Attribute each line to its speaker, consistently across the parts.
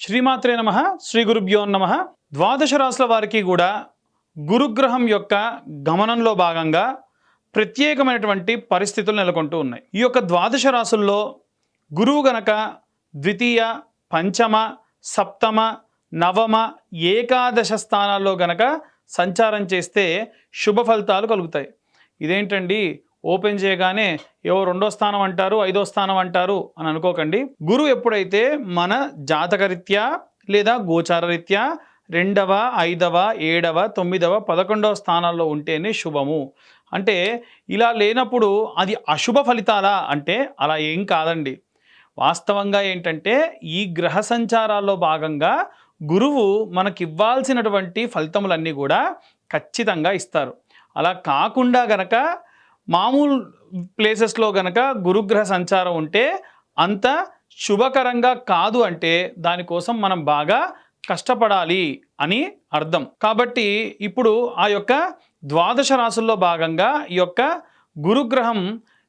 Speaker 1: శ్రీమాత్రే నమః. శ్రీ గురుభ్యో నమః. ద్వాదశ రాశుల వారికి కూడా గురుగ్రహం యొక్క గమనంలో భాగంగా ప్రత్యేకమైనటువంటి పరిస్థితులు నెలకొంటూ ఉన్నాయి. ఈ యొక్క ద్వాదశ రాశుల్లో గురువు గనక ద్వితీయ, పంచమ, సప్తమ, నవమ, ఏకాదశ స్థానాల్లో గనక సంచారం చేస్తే శుభ ఫలితాలు కలుగుతాయి. ఇదేంటండి ఓపెన్ చేయగానే ఏవో రెండో స్థానం అంటారు, ఐదో స్థానం అంటారు అని అనుకోకండి. గురువు ఎప్పుడైతే మన జాతకరీత్యా లేదా గోచారరీత్యా 2వ, 5వ, 7వ, 9వ, 11వ స్థానాల్లో ఉంటేనే శుభము. అంటే ఇలా లేనప్పుడు అది అశుభ ఫలితాలా అంటే అలా ఏం కాదండి. వాస్తవంగా ఏంటంటే ఈ గ్రహ సంచారాల్లో భాగంగా గురువు మనకివ్వాల్సినటువంటి ఫలితములన్నీ కూడా ఖచ్చితంగా ఇస్తారు. అలా కాకుండా గనక మామూలు ప్లేసెస్లో గనక గురుగ్రహ సంచారం ఉంటే అంత శుభకరంగా కాదు. అంటే దానికోసం మనం బాగా కష్టపడాలి అని అర్థం. కాబట్టి ఇప్పుడు ఆ యొక్క ద్వాదశ రాశుల్లో భాగంగా ఈ యొక్క గురుగ్రహం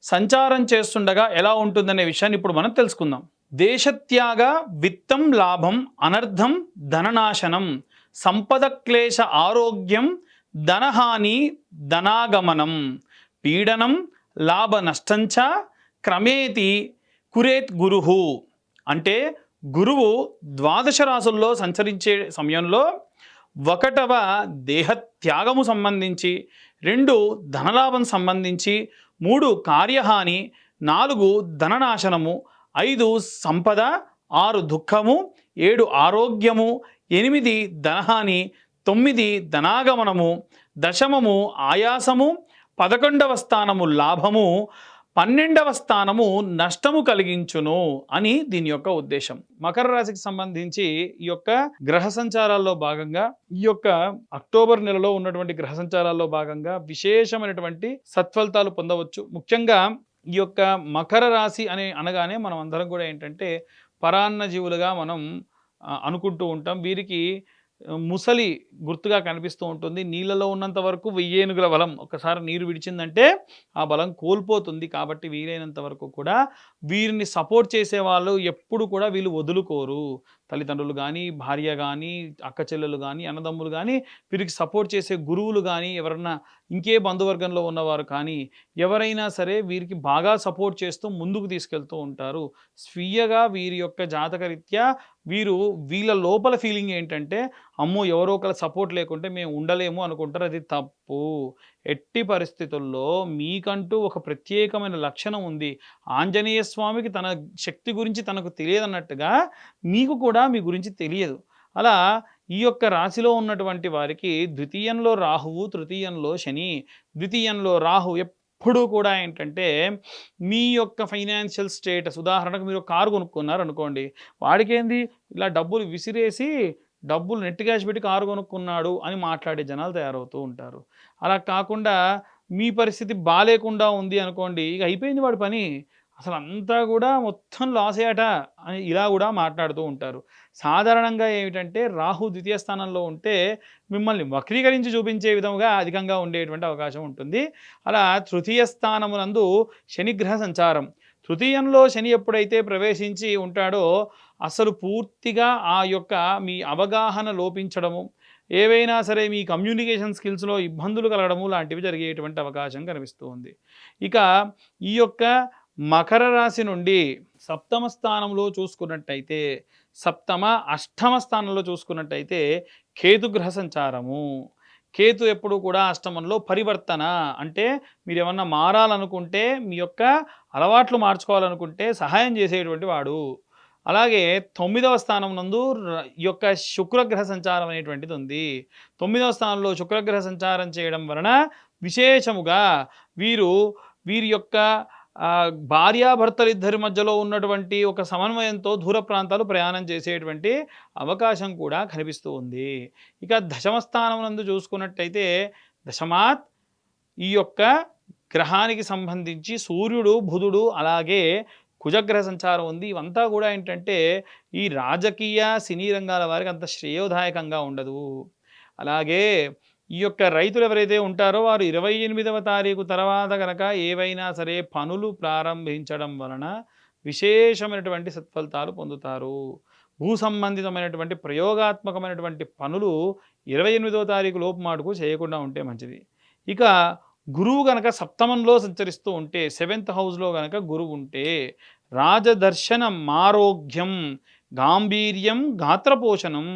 Speaker 1: సంచారం చేస్తుండగా ఎలా ఉంటుందనే విషయాన్ని ఇప్పుడు మనం తెలుసుకుందాం. దేశత్యాగ విత్తం లాభం అనర్థం ధననాశనం సంపద క్లేశ ఆరోగ్యం ధనహాని ధనాగమనం పీడనం లాభ నష్టంచ క్రమేతి కురేత్ గురుహు. అంటే గురువు ద్వాదశ రాశుల్లో సంచరించే సమయంలో 1వ దేహత్యాగము సంబంధించి, 2 ధనలాభం సంబంధించి, 3 కార్యహాని, 4 ధననాశనము, 5 సంపద, 6 దుఃఖము, 7 ఆరోగ్యము, 8 ధనహాని, 9 ధనాగమనము, దశమము ఆయాసము, 11వ స్థానము లాభము, 12వ స్థానము నష్టము కలిగించును అని దీని యొక్క ఉద్దేశం. మకర రాశికి సంబంధించి ఈ యొక్క గ్రహ సంచారాల్లో భాగంగా ఈ యొక్క అక్టోబర్ నెలలో ఉన్నటువంటి గ్రహ సంచారాల్లో భాగంగా విశేషమైనటువంటి సత్ఫలితాలు పొందవచ్చు. ముఖ్యంగా ఈ యొక్క మకర రాశి అనగానే మనం అందరం కూడా ఏంటంటే పరాన్న జీవులుగా మనం అనుకుంటూ ఉంటాం. వీరికి ముసలి గుర్తుగా కనిపిస్తూ ఉంటుంది. నీళ్ళలో ఉన్నంత వరకు 1000 ఏనుగుల బలం, ఒకసారి నీరు విడిచిందంటే ఆ బలం కోల్పోతుంది. కాబట్టి వీలైనంత వరకు కూడా వీరిని సపోర్ట్ చేసే వాళ్ళు ఎప్పుడు కూడా వీళ్ళు వదులుకోరు. తల్లిదండ్రులు కానీ, భార్య కానీ, అక్క చెల్లెలు కానీ, అన్నదమ్ములు కానీ, వీరికి సపోర్ట్ చేసే గురువులు కానీ, ఎవరన్నా ఇంకే బంధువర్గంలో ఉన్నవారు కానీ ఎవరైనా సరే వీరికి బాగా సపోర్ట్ చేస్తూ ముందుకు తీసుకెళ్తూ ఉంటారు. స్వీయగా వీరి యొక్క జాతకరీత్యా వీళ్ళ లోపల ఫీలింగ్ ఏంటంటే అమ్మో ఎవరో ఒకళ్ళ సపోర్ట్ లేకుంటే మేము ఉండలేము అనుకుంటారు. అది తప్పు. ఎట్టి పరిస్థితుల్లో మీకంటూ ఒక ప్రత్యేకమైన లక్షణం ఉంది. ఆంజనేయ స్వామికి తన శక్తి గురించి తనకు తెలియదన్నట్టుగా మీకు కూడా మీ గురించి తెలియదు. అలా ఈ యొక్క రాశిలో ఉన్నటువంటి వారికి ద్వితీయంలో రాహువు, తృతీయంలో శని. ద్వితీయంలో రాహు ఎప్పుడూ కూడా ఏంటంటే మీ యొక్క ఫైనాన్షియల్ స్టేటస్, ఉదాహరణకు మీరు కారు కొనుక్కున్నారు అనుకోండి, వాడికేంది ఇలా డబ్బులు విసిరేసి డబ్బులు నెట్ క్యాష్ పెట్టి కారు కొనుక్కున్నాడు అని మాట్లాడే జనాలు తయారవుతూ ఉంటారు. అలా కాకుండా మీ పరిస్థితి బాలేకుండా ఉంది అనుకోండి, ఇక అయిపోయింది వాడి పని, అసలు అంతా కూడా మొత్తం లాస్ అయ్యాట అని ఇలా కూడా మాట్లాడుతూ ఉంటారు. సాధారణంగా ఏమిటంటే రాహు ద్వితీయ స్థానంలో ఉంటే మిమ్మల్ని వక్రీకరించి చూపించే విధంగా అధికంగా ఉండేటువంటి అవకాశం ఉంటుంది. అలా తృతీయ స్థానమునందు శనిగ్రహ సంచారం. తృతీయంలో శని ఎప్పుడైతే ప్రవేశించి ఉంటాడో అసలు పూర్తిగా ఆ యొక్క మీ అవగాహన లోపించడము, ఏవైనా సరే మీ కమ్యూనికేషన్ స్కిల్స్లో ఇబ్బందులు కలగడము లాంటివి జరిగేటువంటి అవకాశం కనిపిస్తూ ఉంది. ఇక ఈ యొక్క మకర రాశి నుండి సప్తమ స్థానంలో చూసుకున్నట్టయితే, సప్తమ అష్టమ స్థానంలో చూసుకున్నట్టయితే కేతుగ్రహ సంచారము. కేతు ఎప్పుడు కూడా అష్టమంలో పరివర్తన, అంటే మీరు ఏమన్నా మారాలనుకుంటే, మీ యొక్క అలవాట్లు మార్చుకోవాలనుకుంటే సహాయం చేసేటువంటి వాడు. అలాగే 9వ స్థానం నందు ఈ యొక్క శుక్రగ్రహ సంచారం అనేటువంటిది ఉంది. 9వ స్థానంలో శుక్రగ్రహ సంచారం చేయడం వలన విశేషముగా వీరి యొక్క భార్యాభర్తలిద్దరి మధ్యలో ఉన్నటువంటి ఒక సమన్వయంతో దూర ప్రాంతాలు ప్రయాణం చేసేటువంటి అవకాశం కూడా కనిపిస్తూ ఉంది. ఇక దశమ స్థానం నందు చూసుకున్నట్టయితే దశమాత్ ఈ యొక్క గ్రహానికి సంబంధించి సూర్యుడు, బుధుడు, అలాగే కుజగ్రహ సంచారం ఉంది. ఇవంతా కూడా ఏంటంటే ఈ రాజకీయ, సినీ రంగాల వారికి అంత శ్రేయోదాయకంగా ఉండదు. అలాగే ఈ యొక్క రైతులు ఎవరైతే ఉంటారో వారు 28వ తారీఖు తర్వాత కనుక ఏవైనా సరే పనులు ప్రారంభించడం వలన విశేషమైనటువంటి సత్ఫలితాలు పొందుతారు. భూ సంబంధితమైనటువంటి ప్రయోగాత్మకమైనటువంటి పనులు 28వ తారీఖు లోపు మాటుకు చేయకుండా ఉంటే మంచిది. ఇక గురువు గనక సప్తమంలో సంచరిస్తూ ఉంటే, 7th హౌస్లో గనక గురువు ఉంటే రాజదర్శన మారోగ్యం గాంభీర్యం గాత్రపోషణం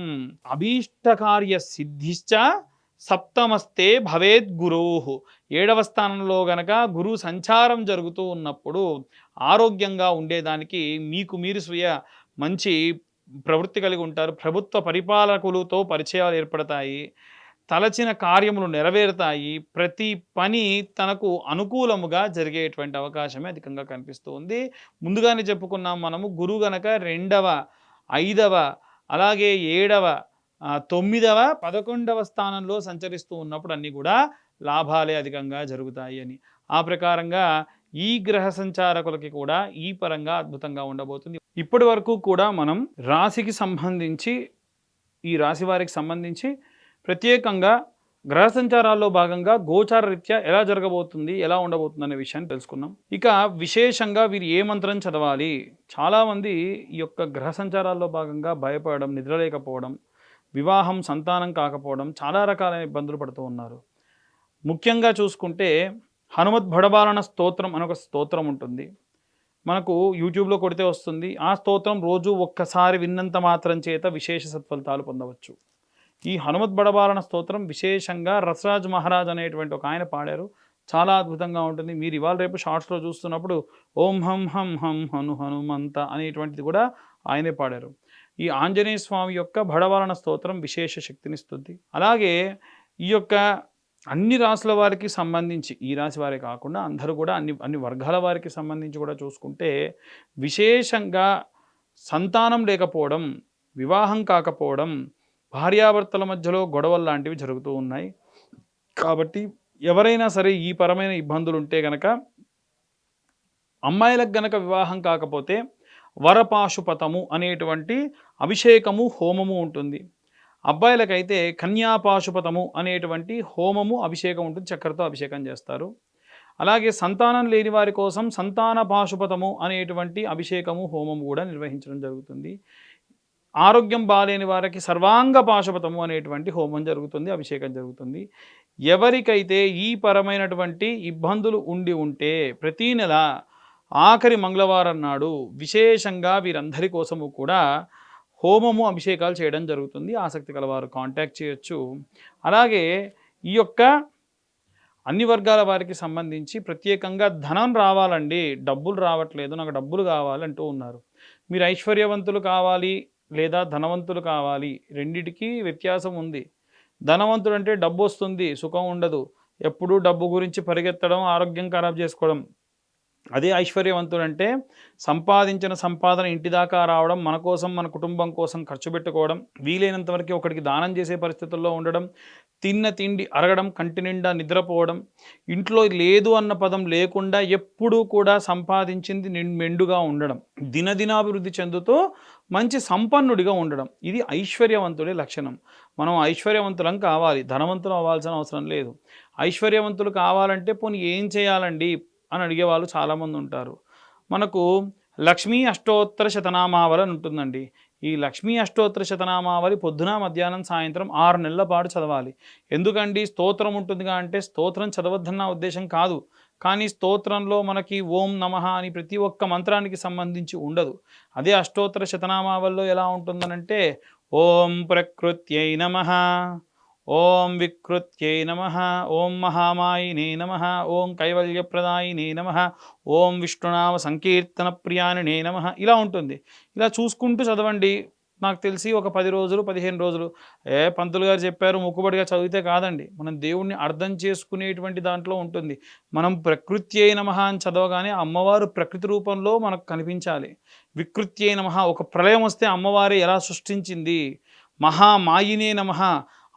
Speaker 1: అభీష్టకార్య సిద్ధిశ్చ సప్తమస్తే భవేద్ గురోః. 7వ స్థానంలో గనక గురువు సంచారం జరుగుతూ ఉన్నప్పుడు ఆరోగ్యంగా ఉండేదానికి మీకు మీరు స్వీయ మంచి ప్రవృత్తి కలిగి ఉంటారు. ప్రభుత్వ పరిపాలకులతో పరిచయాలు ఏర్పడతాయి. తలచిన కార్యములు నెరవేరుతాయి. ప్రతి పని తనకు అనుకూలముగా జరిగేటువంటి అవకాశమే అధికంగా కనిపిస్తూ ఉంది. ముందుగానే చెప్పుకున్నాం మనము గురువు గనక 2వ, 5వ, అలాగే 7వ, 9వ, 11వ స్థానంలో సంచరిస్తూ ఉన్నప్పుడు అన్నీ కూడా లాభాలే అధికంగా జరుగుతాయి అని. ఆ ప్రకారంగా ఈ గ్రహ సంచారకులకి కూడా ఈ పరంగా అద్భుతంగా ఉండబోతుంది. ఇప్పటి వరకు కూడా మనం రాశికి సంబంధించి, ఈ రాశి వారికి సంబంధించి ప్రత్యేకంగా గ్రహ సంచారాల్లో భాగంగా గోచార రీత్యా ఎలా జరగబోతుంది, ఎలా ఉండబోతుంది అనే విషయాన్ని తెలుసుకున్నాం. ఇక విశేషంగా వీరు ఏ మంత్రం చదవాలి? చాలామంది ఈ యొక్క గ్రహ సంచారాల్లో భాగంగా భయపడడం, నిద్రలేకపోవడం, వివాహం, సంతానం కాకపోవడం, చాలా రకాలైన ఇబ్బందులు పడుతూ ఉన్నారు. ముఖ్యంగా చూసుకుంటే హనుమత్ భడబాలన స్తోత్రం అని ఒక స్తోత్రం ఉంటుంది. మనకు యూట్యూబ్లో కొడితే వస్తుంది. ఆ స్తోత్రం రోజు ఒక్కసారి విన్నంత మాత్రం చేత విశేష సత్ఫలితాలు పొందవచ్చు. ఈ హనుమత్ బడబాలన స్తోత్రం విశేషంగా రసరాజ్ మహారాజ్ అనేటువంటి ఒక ఆయన పాడారు. చాలా అద్భుతంగా ఉంటుంది. మీరు ఇవాళ రేపు షార్ట్స్లో చూస్తున్నప్పుడు ఓం హం హం హం హను హనుమంత అనేటువంటిది కూడా ఆయనే పాడారు. ఈ ఆంజనేయ స్వామి యొక్క బడబాలన స్తోత్రం విశేష శక్తినిస్తుంది. అలాగే ఈ యొక్క అన్ని రాసుల వారికి సంబంధించి, ఈ రాశి వారే కాకుండా అందరూ కూడా అన్ని వర్గాల వారికి సంబంధించి కూడా చూసుకుంటే విశేషంగా సంతానం లేకపోవడం, వివాహం కాకపోవడం, భార్యాభర్తల మధ్యలో గొడవలు లాంటివి జరుగుతూ ఉన్నాయి. కాబట్టి ఎవరైనా సరే ఈ పరమైన ఇబ్బందులు ఉంటే గనక, అమ్మాయిలకు గనక వివాహం కాకపోతే వరపాశుపతము అనేటువంటి అభిషేకము, హోమము ఉంటుంది. అబ్బాయిలకైతే కన్యాపాశుపతము అనేటువంటి హోమము, అభిషేకం ఉంటుంది. చక్కెరతో అభిషేకం చేస్తారు. అలాగే సంతానం లేని వారి కోసం సంతాన పాశుపతము అనేటువంటి అభిషేకము, హోమము కూడా నిర్వహించడం జరుగుతుంది. ఆరోగ్యం బాలేని వారికి సర్వాంగ పాశుపతము అనేటువంటి హోమం జరుగుతుంది, అభిషేకం జరుగుతుంది. ఎవరికైతే ఈ పరమైనటువంటి ఇబ్బందులు ఉండి ఉంటే ప్రతీ నెల ఆఖరి మంగళవారం నాడు విశేషంగా వీరందరి కోసము కూడా హోమము, అభిషేకాలు చేయడం జరుగుతుంది. ఆసక్తి కలవారు కాంటాక్ట్ చేయొచ్చు. అలాగే ఈ యొక్క అన్ని వర్గాల వారికి సంబంధించి ప్రత్యేకంగా ధనం రావాలండి, డబ్బులు రావట్లేదు, నాకు డబ్బులు కావాలి అంటూ ఉన్నారు. మీరు ఐశ్వర్యవంతులు కావాలి లేదా ధనవంతులు కావాలి, రెండిటికి వ్యత్యాసం ఉంది. ధనవంతుడు అంటే డబ్బు వస్తుంది, సుఖం ఉండదు, ఎప్పుడూ డబ్బు గురించి పరిగెత్తడం, ఆరోగ్యం ఖరాబ్ చేసుకోవడం. అదే ఐశ్వర్యవంతుడు అంటే సంపాదించిన సంపాదన ఇంటి దాకా రావడం, మన కోసం, మన కుటుంబం కోసం ఖర్చు పెట్టుకోవడం, వీలైనంత వరకు ఒకటికి దానం చేసే పరిస్థితుల్లో ఉండడం, తిన్న తిండి అరగడం, కంటి నిండా నిద్రపోవడం, ఇంట్లో లేదు అన్న పదం లేకుండా ఎప్పుడూ కూడా సంపాదించింది మెండుగా ఉండడం, దినదినాభివృద్ధి చెందుతూ మంచి సంపన్నుడిగా ఉండడం, ఇది ఐశ్వర్యవంతుడి లక్షణం. మనం ఐశ్వర్యవంతులం కావాలి, ధనవంతులు అవ్వాల్సిన అవసరం లేదు. ఐశ్వర్యవంతులు కావాలంటే పోనీ ఏం చేయాలండి అని అడిగేవాళ్ళు చాలామంది ఉంటారు. మనకు లక్ష్మీ అష్టోత్తర శతనామావళి అని ఉంటుందండి. ఈ లక్ష్మీ అష్టోత్తర శతనామావళి పొద్దున, మధ్యాహ్నం, సాయంత్రం 6 నెలల పాటు చదవాలి. ఎందుకండి స్తోత్రం ఉంటుందిగా అంటే స్తోత్రం చదవద్దన్న ఉద్దేశం కాదు. కానీ స్తోత్రంలో మనకి ఓం నమః అని ప్రతి ఒక్క మంత్రానికి సంబంధించి ఉండదు. అదే అష్టోత్తర శతనామావళిలో ఎలా ఉంటుందనంటే ఓం ప్రకృత్యై నమః, ఓం వికృత్యై నమః, ఓం మహామాయినే నమః, ఓం కైవల్యప్రదాయినే నమః, ఓం విష్ణునామ సంకీర్తన ప్రియానినే నమః, ఇలా ఉంటుంది. ఇలా చూసుకుంటూ చదవండి. నాకు తెలిసి ఒక 10 రోజులు, 15 రోజులు పంతులు గారు చెప్పారు మొక్కుబడిగా చదివితే కాదండి. మనం దేవుణ్ణి అర్థం చేసుకునేటువంటి దాంట్లో ఉంటుంది. మనం ప్రకృత్యై నమః అని చదవగానే అమ్మవారు ప్రకృతి రూపంలో మనకు కనిపించాలి. వికృత్యై నమః, ఒక ప్రళయం వస్తే అమ్మవారే ఎలా సృష్టించింది. మహామాయినే నమః,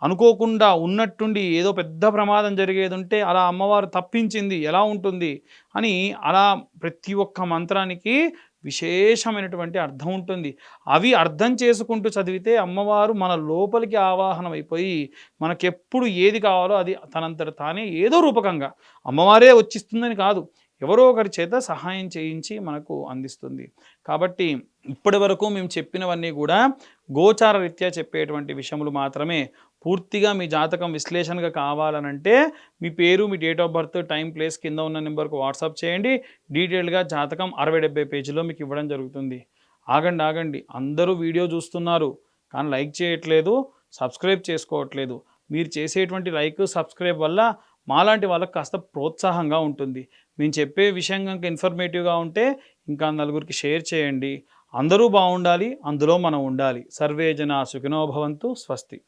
Speaker 1: అనుకోకుండా ఉన్నట్టుండి ఏదో పెద్ద ప్రమాదం జరిగేది ఉంటే అలా అమ్మవారు తప్పించింది ఎలా ఉంటుంది అని, అలా ప్రతి ఒక్క మంత్రానికి విశేషమైనటువంటి అర్థం ఉంటుంది. అవి అర్థం చేసుకుంటూ చదివితే అమ్మవారు మన లోపలికి ఆవాహనం అయిపోయి మనకెప్పుడు ఏది కావాలో అది తనంతట తానే ఏదో రూపకంగా, అమ్మవారే వచ్చిస్తుందని కాదు, ఎవరో ఒకరి చేత సహాయం చేయించి మనకు అందిస్తుంది. కాబట్టి ఇప్పటి వరకు మేము చెప్పినవన్నీ కూడా గోచార రీత్యా చెప్పేటువంటి విషయములు మాత్రమే. పూర్తిగా మీ జాతకం విశ్లేషణగా కావాలనంటే మీ పేరు, మీ date of birth, time, place కింద ఉన్న నెంబర్‌కు వాట్సాప్ చేయండి. డీటెయిల్డ్‌గా జాతకం 60, 70 పేజీల్లో మీకు ఇవ్వడం జరుగుతుంది. ఆగండి, ఆగండి. అందరూ వీడియో చూస్తున్నారు. కానీ లైక్ చేయట్లేదు, సబ్స్క్రైబ్ చేసుకోవట్లేదు. మీరు చేసేటువంటి లైక్, సబ్స్క్రైబ్ వల్ల మాలాంటి వాళ్ళకి కాస్త ప్రోత్సాహంగా ఉంటుంది. మేము చెప్పే విషయం గనుక ఇన్ఫర్మేటివ్‌గా ఉంటే ఇంకా నలుగురికి షేర్ చేయండి. అందరూ బావుండాలి. అందులో మనం ఉండాలి. సర్వే జనా సుఖినో భవంతు. స్వస్తి.